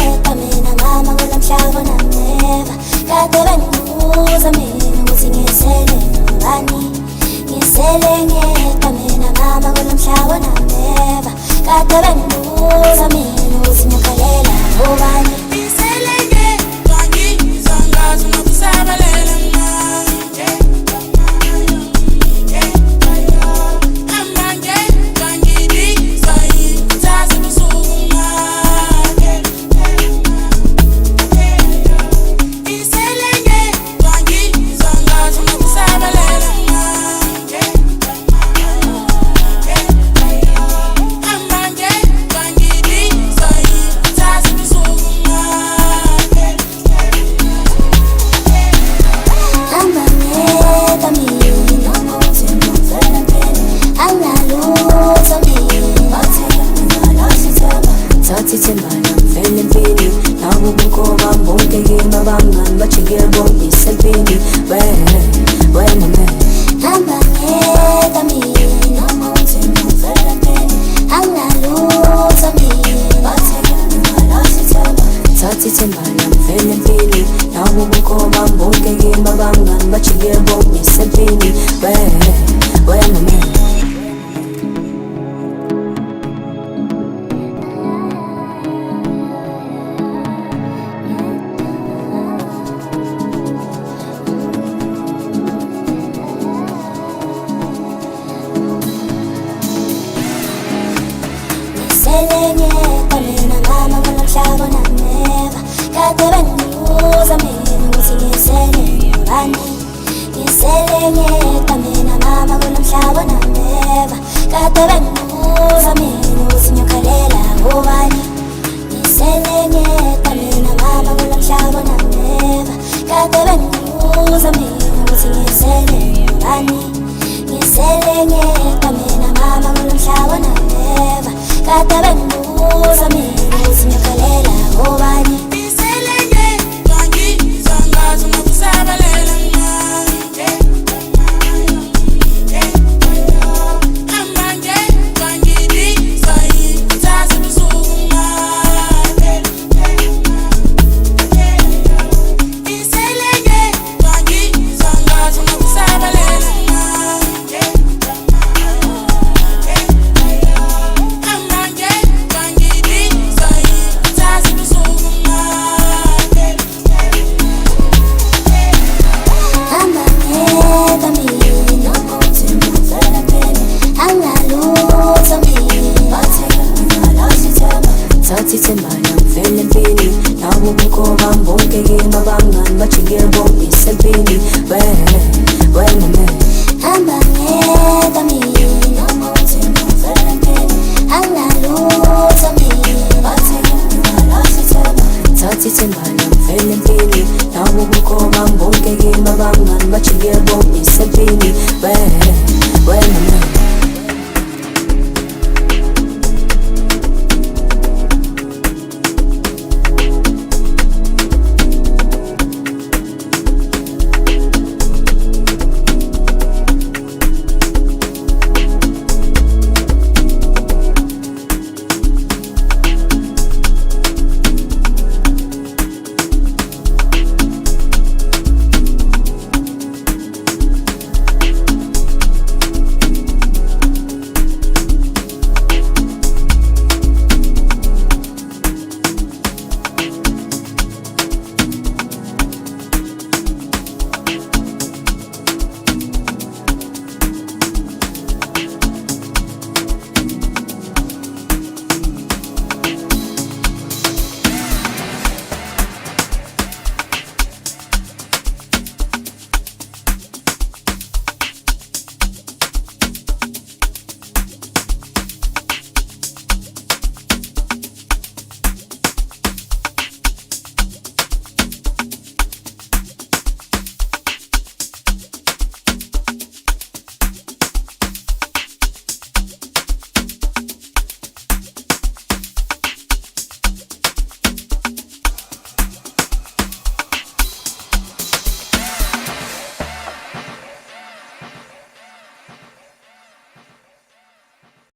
ngiyeka mina mama kulamhlaba nameva kade bengibuza mina ukuthi ngisele ngani ngisele ngiyeka mina mama kulamhlaba nameva kade bengibuza mina ukuthi ngikhalela ngobani ngiyeka mina mama kulamhlaba nameva kade bengibuza mina ukuthi ngisele ngani ngisele ngiyeka mina mama kulamhlaba nameva kade bengibuza mina ukuthi ngikhalela ngobani ngisele ngiyeka mina mama kulamhlaba nameva kade bengibuza mina ukuthi ngisele ngani ngisele ngiyeka mina mama kulamhlaba nameva kade bengibuza mina ukuthi ngikhalela ngobani When